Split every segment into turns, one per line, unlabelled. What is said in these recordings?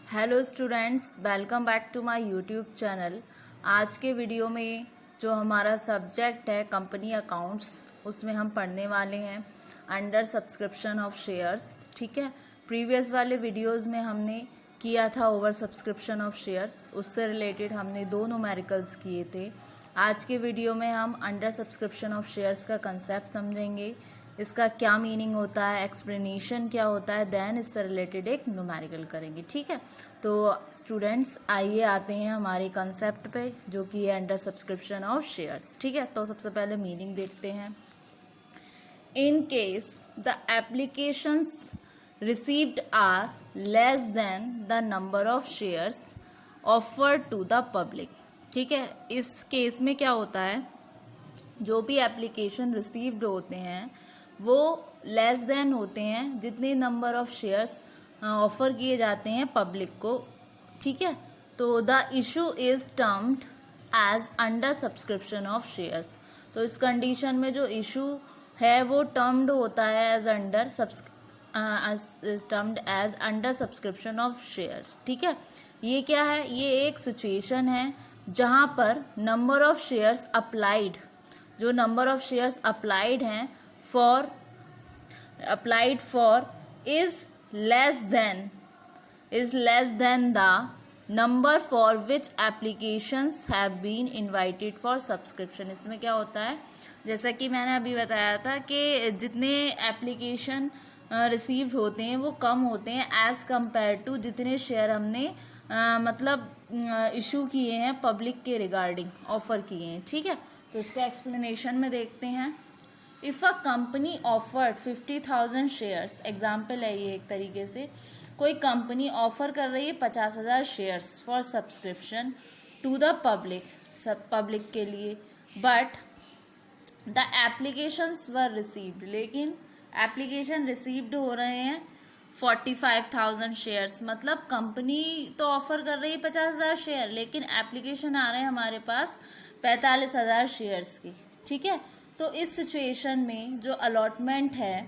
Hello students, welcome back to my YouTube channel. आज के video में जो हमारा सब्जेक्ट है कंपनी अकाउंट्स, उसमें हम पढ़ने वाले हैं अंडर सब्सक्रिप्शन ऑफ शेयर्स। ठीक है, प्रीवियस वाले वीडियोस में हमने किया था ओवर सब्सक्रिप्शन ऑफ शेयर्स, उससे रिलेटेड हमने दो न्यूमेरिकल्स किए थे। आज के वीडियो में हम अंडर सब्सक्रिप्शन ऑफ शेयर्स का कंसेप्ट समझेंगे, इसका क्या मीनिंग होता है, एक्सप्लेनेशन क्या होता है, देन इससे रिलेटेड एक न्यूमेरिकल करेंगे। ठीक है, तो स्टूडेंट्स आइए आते हैं हमारे कंसेप्ट पे, जो कि है अंडर सब्सक्रिप्शन ऑफ शेयर्स। ठीक है, तो सबसे पहले मीनिंग देखते हैं। In case the applications received are less than the number of shares offered to the public. ठीक है, इस केस में क्या होता है, जो भी एप्लीकेशन रिसीव्ड होते हैं वो लेस देन होते हैं जितने नंबर ऑफ शेयर्स ऑफर किए जाते हैं पब्लिक को। ठीक है, तो the issue is termed as under subscription of shares. तो इस कंडीशन में जो इशू है वो टर्म्ड होता है as under subscription of shares. ठीक है, ये क्या है, ये एक सिचुएशन है जहां पर नंबर ऑफ शेयर्स अप्लाइड, जो नंबर ऑफ शेयर्स अप्लाइड हैं for is less than the number for which applications have been invited for subscription. इसमें क्या होता है, जैसा कि मैंने अभी बताया था कि जितने एप्लीकेशन रिसीव होते हैं वो कम होते हैं एज कंपेयर टू जितने शेयर हमने इशू किए हैं पब्लिक के रिगार्डिंग, ऑफर किए हैं। ठीक है, तो इसका एक्सप्लेनेशन में देखते हैं। If a company offered 50,000 shares, example है ये एक तरीके से, कोई कंपनी ऑफर कर रही है 50,000 shares for subscription to the public के लिए, but the applications were received, लेकिन एप्लीकेशन रिसीव्ड हो रहे हैं 45,000 शेयर्स। मतलब कंपनी तो ऑफर कर रही है 50,000 शेयर, लेकिन एप्लीकेशन आ रहे हैं हमारे पास 45,000 शेयर्स की। ठीक है, तो इस सिचुएशन में जो अलॉटमेंट है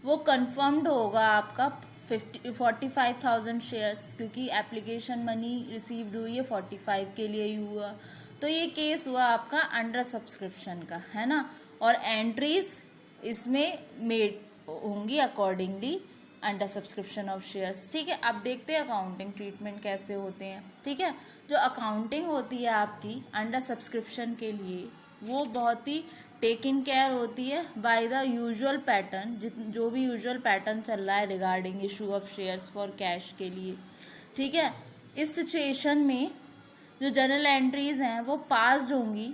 वो कंफर्म्ड होगा आपका 45,000 शेयर्स, क्योंकि एप्लीकेशन मनी रिसीव्ड हुई है 45 के लिए ही हुआ। तो ये केस हुआ आपका अंडर सब्सक्रिप्शन का, है ना, और एंट्रीज इसमें मेड होंगी accordingly under subscription of shares. ठीक है, अब देखते हैं अकाउंटिंग ट्रीटमेंट कैसे होते हैं। ठीक है, जो अकाउंटिंग होती है आपकी अंडर सब्सक्रिप्शन के लिए, वो बहुत ही टेकिंग केयर होती है बाय द यूजुअल पैटर्न, जो भी यूजुअल पैटर्न चल रहा है regarding issue of shares for cash के लिए। ठीक है, इस सिचुएशन में जो जनरल एंट्रीज हैं वो पास्ड होंगी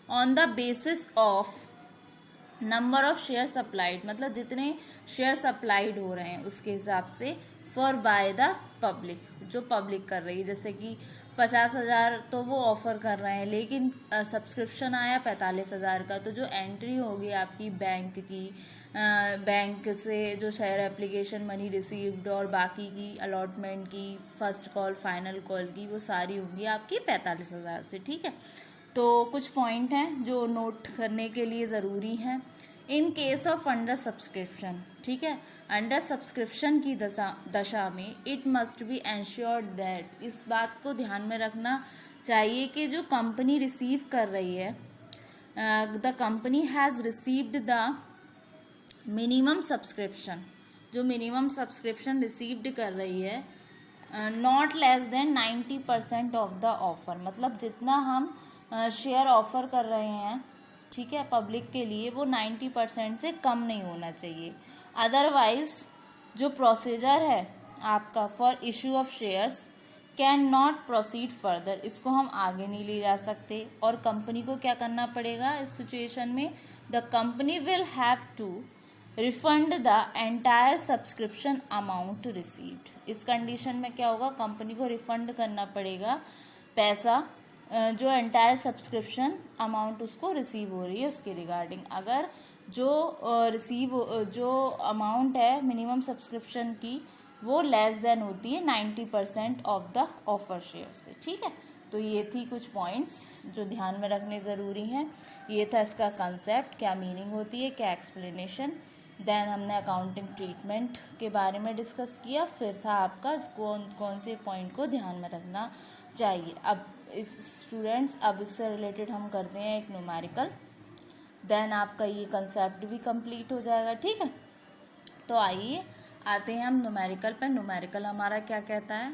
on the basis of number of shares applied, मतलब जितने शेयर्स अप्लाइड हो रहे हैं उसके हिसाब से, फॉर बाय द पब्लिक, जो पब्लिक कर रही है। जैसे कि 50,000 तो वो ऑफर कर रहे हैं, लेकिन सब्सक्रिप्शन आया 45,000 का, तो जो एंट्री होगी आपकी बैंक की, बैंक से जो शेयर एप्लीकेशन मनी रिसीव्ड और बाकी की अलॉटमेंट की, फर्स्ट कॉल फाइनल कॉल की, वो सारी होंगी आपकी 45,000 से। ठीक है, तो कुछ पॉइंट हैं जो नोट करने के लिए ज़रूरी हैं। In case of under subscription, ठीक है, अंडर सब्सक्रिप्शन की दशा में it must be ensured that, इस बात को ध्यान में रखना चाहिए कि जो कंपनी रिसीव कर रही है, the company has received the minimum subscription, जो मिनिमम सब्सक्रिप्शन रिसीव्ड कर रही है not less than 90% of the offer, मतलब जितना हम शेयर ऑफर कर रहे हैं, ठीक है, पब्लिक के लिए, वो 90% से कम नहीं होना चाहिए। अदरवाइज जो प्रोसीजर है आपका for issue of shares can not proceed further, इसको हम आगे नहीं ले जा सकते। और कंपनी को क्या करना पड़ेगा इस सिचुएशन में, the company will have to refund the entire subscription amount received. इस कंडीशन में क्या होगा, कंपनी को रिफंड करना पड़ेगा पैसा जो एंटायर सब्सक्रिप्शन अमाउंट उसको रिसीव हो रही है उसके रिगार्डिंग। अगर जो अमाउंट है मिनिमम सब्सक्रिप्शन की वो लेस देन होती है 90% ऑफ द ऑफर शेयर से। ठीक है, तो ये थी कुछ पॉइंट्स जो ध्यान में रखने ज़रूरी हैं। ये था इसका कंसेप्ट, क्या मीनिंग होती है, क्या एक्सप्लेनेशन। देन हमने अकाउंटिंग ट्रीटमेंट के बारे में डिस्कस किया, फिर था आपका कौन कौन से पॉइंट को ध्यान में रखना चाहिए। अब इस स्टूडेंट्स अब इससे रिलेटेड हम करते हैं एक न्यूमेरिकल, देन आपका ये कंसेप्ट भी कंप्लीट हो जाएगा, ठीक है। तो आइए आते हैं हम न्यूमेरिकल पर। न्यूमेरिकल हमारा क्या कहता है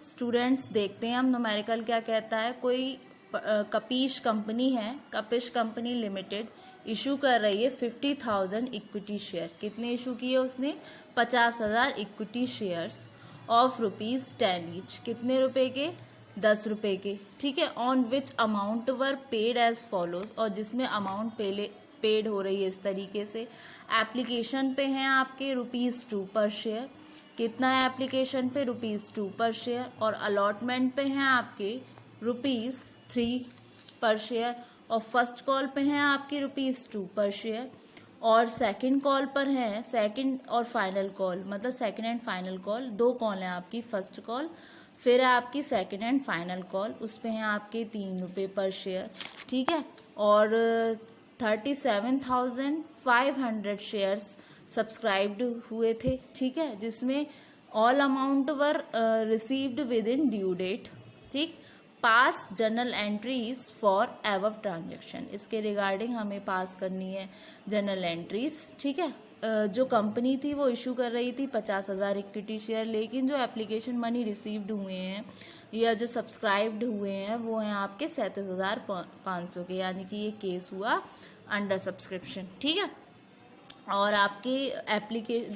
स्टूडेंट्स, देखते हैं हम न्यूमेरिकल क्या कहता है। कोई कपिश कंपनी है, कपिश कंपनी लिमिटेड इशू कर रही है 50,000 इक्विटी शेयर। कितने इशू किए उसने? 50,000 इक्विटी शेयर्स ऑफ ₹10 ईच। कितने रुपए के? 10 रुपए के, ठीक है। On which amount were paid as follows, और जिसमें अमाउंट पेड हो रही है इस तरीके से। एप्लीकेशन पे हैं आपके ₹2 पर शेयर। कितना है एप्लीकेशन पे? ₹2 पर शेयर। और अलॉटमेंट पे हैं आपके ₹3 पर शेयर। और फर्स्ट कॉल पे हैं आपके ₹2 पर शेयर। और सेकंड कॉल पर है, सेकंड और फाइनल कॉल, मतलब second and final call, 2 call हैं आपकी, फर्स्ट कॉल फिर है आपकी सेकंड एंड फाइनल कॉल, उस पे हैं आपके ₹3 पर शेयर, ठीक है। और 37,500 शेयर्स सब्सक्राइब्ड हुए थे, ठीक है, जिसमें all amount were received within due date, ठीक। Pass journal entries for above transaction, इसके रिगार्डिंग हमें पास करनी है जर्नल एंट्रीज, ठीक है। जो कंपनी थी वो इशू कर रही थी 50,000 इक्विटी शेयर, लेकिन जो एप्लीकेशन मनी रिसीव्ड हुए हैं या जो सब्सक्राइब्ड हुए हैं वो हैं आपके 37,500 के, यानी कि ये केस हुआ अंडर सब्सक्रिप्शन, ठीक है। और आपके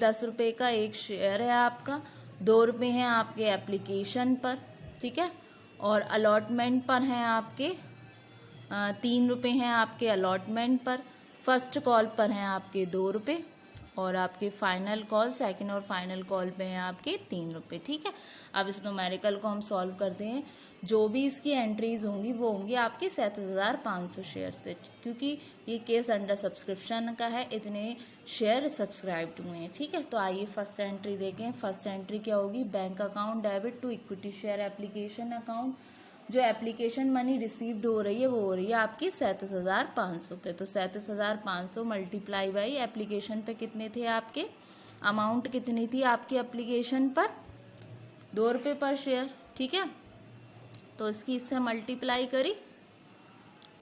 10 रुपये का एक शेयर है आपका, 2 रुपये हैं आपके एप्लीकेशन पर, ठीक है। और अलॉटमेंट पर हैं आपके 3 रुपये हैं आपके अलॉटमेंट पर। फर्स्ट कॉल पर हैं आपके 2 रुपये। और आपके फाइनल कॉल, सेकंड और फाइनल कॉल पे हैं आपके 3 रुपये, ठीक है। अब इस न्यूमेरिकल को हम सॉल्व करते हैं। जो भी इसकी एंट्रीज होंगी वो होंगी आपके 37,500 शेयर से, क्योंकि ये केस अंडर सब्सक्रिप्शन का है, इतने शेयर सब्सक्राइब्ड हुए हैं, ठीक है। तो आइए फर्स्ट एंट्री देखें। फर्स्ट एंट्री क्या होगी? Bank account debit to equity share application account. जो एप्लीकेशन मनी रिसीव्ड हो रही है वो हो रही है आपकी 37,500 पे। तो 37,500 मल्टीप्लाई बाई एप्लीकेशन पे कितने थे आपके, अमाउंट कितनी थी आपकी एप्लीकेशन पर? 2 रुपये पर शेयर, ठीक है। तो इसकी इससे मल्टीप्लाई करी,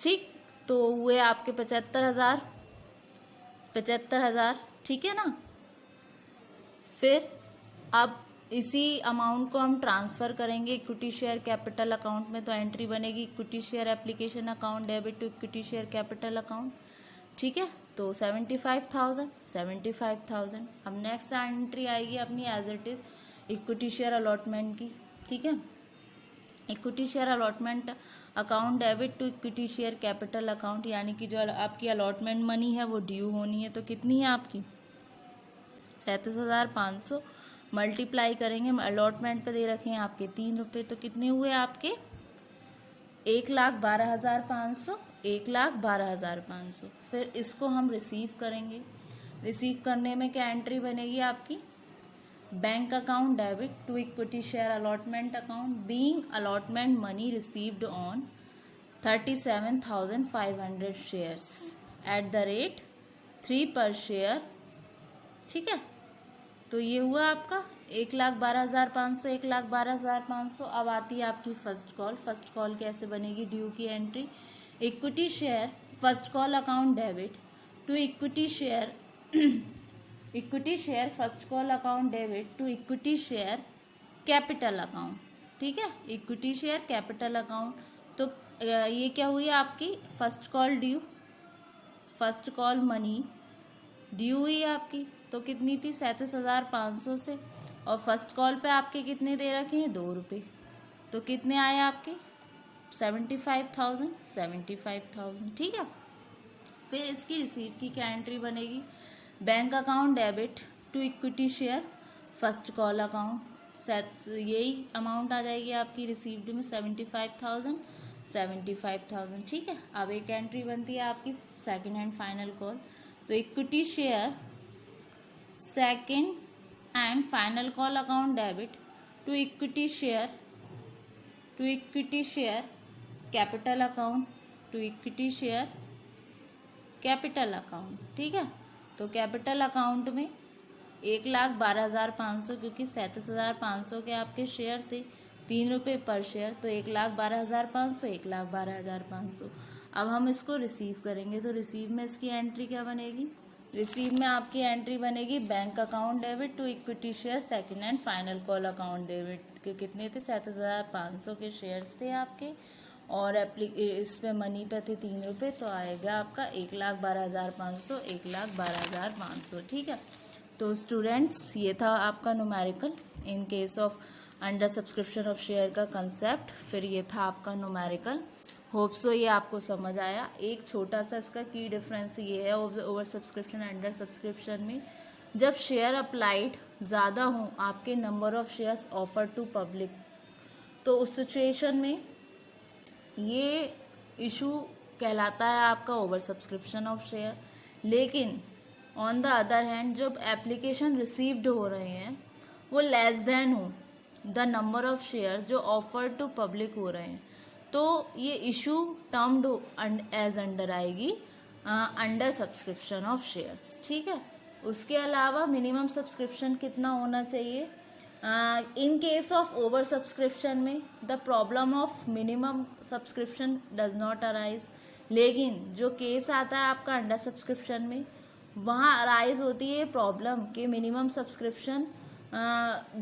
ठीक, तो हुए आपके 75,000, ठीक है ना। फिर अब इसी अमाउंट को हम ट्रांसफ़र करेंगे इक्विटी शेयर कैपिटल अकाउंट में, तो एंट्री बनेगी equity share application account debit to equity share capital account, ठीक है। तो 75,000। अब नेक्स्ट एंट्री आएगी अपनी as it is equity share allotment की, ठीक है। Equity share allotment account debit to equity share capital account, यानी कि जो आपकी अलॉटमेंट मनी है वो ड्यू होनी है, तो कितनी है आपकी 37,500 मल्टीप्लाई करेंगे, अलॉटमेंट पे दे रखे हैं आपके 3 रुपये, तो कितने हुए आपके 1,12,500, 1,12,500। फिर इसको हम रिसीव करेंगे। रिसीव करने में क्या एंट्री बनेगी आपकी? Bank account debit to equity share allotment account being allotment money received on 37,500 shares at the rate 3 per share, ठीक है। तो ये हुआ आपका 1,12,500, 1,12,500। अब आती है आपकी फर्स्ट कॉल। फर्स्ट कॉल कैसे बनेगी? ड्यू की entry equity share first call account debit to equity share equity share first call account debit to equity share capital account, ठीक है, इक्विटी शेयर कैपिटल अकाउंट। तो ये क्या हुई आपकी first call due, first call money due हुई आपकी, तो कितनी थी 37,500 से, और फर्स्ट कॉल पे आपके कितने दे रखे हैं 2 रुपये, तो कितने आए आपके 75,000, ठीक है। फिर इसकी रिसीव की क्या एंट्री बनेगी? Bank account debit to equity share first call account, यही अमाउंट आ जाएगी आपकी रिसीव्ड में 75,000, ठीक है। अब एक एंट्री बनती है आपकी सेकंड एंड फाइनल कॉल, तो equity share second and final call account debit to equity share capital account to equity share capital account, ठीक है। तो कैपिटल अकाउंट में 1,12,500, क्योंकि 37,500 के आपके शेयर थे, 3 रुपये पर शेयर, तो 1,12,500, 1,12,500। अब हम इसको रिसीव करेंगे, तो रिसीव में इसकी एंट्री क्या बनेगी? रिसीव में आपकी एंट्री बनेगी bank account debit to equity share second and final call account debit के कितने थे? 37,500 के शेयर्स थे आपके, और इस पे मनी पे थे 3 रुपये, तो आएगा आपका 1,12,500, 1,12,500। ठीक है, तो स्टूडेंट्स ये था आपका numerical in case of under subscription of share का कंसेप्ट। फिर ये था आपका न्यूमेरिकल। होप सो ये आपको समझ आया। एक छोटा सा इसका की डिफरेंस ये है ओवर सब्सक्रिप्शन अंडर सब्सक्रिप्शन में, जब शेयर अप्लाइड ज़्यादा हो आपके number of shares offer to public, तो उस सिचुएशन में ये इशू कहलाता है आपका ओवर सब्सक्रिप्शन ऑफ शेयर। लेकिन ऑन द अदर हैंड जब एप्लीकेशन रिसीव्ड हो रहे हैं वो लेस देन हो द नंबर ऑफ शेयर जो ऑफर टू पब्लिक हो रहे हैं, तो ये इशू टर्म्ड एज अंडर आएगी अंडर सब्सक्रिप्शन ऑफ शेयर्स। ठीक है, उसके अलावा मिनिमम सब्सक्रिप्शन कितना होना चाहिए? In case of over subscription में the problem of minimum subscription does not arise, लेकिन जो केस आता है आपका अंडर सब्सक्रिप्शन में, वहाँ अराइज होती है प्रॉब्लम कि मिनिमम सब्सक्रिप्शन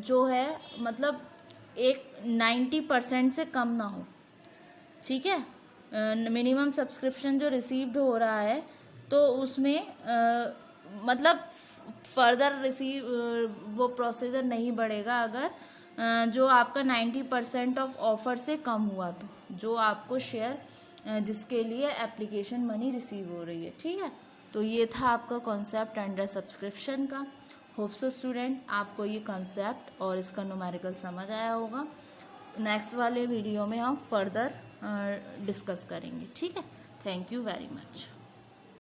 जो है मतलब एक 90% से कम ना हो। ठीक है, मिनिमम सब्सक्रिप्शन जो रिसीव्ड हो रहा है तो उसमें मतलब फर्दर वो प्रोसीजर नहीं बढ़ेगा अगर जो आपका 90% ऑफ ऑफर से कम हुआ, तो जो आपको शेयर जिसके लिए एप्लीकेशन मनी रिसीव हो रही है। ठीक है, तो ये था आपका कॉन्सेप्ट अंडर सब्सक्रिप्शन का। होप सो स्टूडेंट आपको ये कॉन्सेप्ट और इसका न्यूमेरिकल समझ आया होगा। नेक्स्ट वाले वीडियो में हम फर्दर डिस्कस करेंगे। ठीक है, थैंक यू वेरी मच।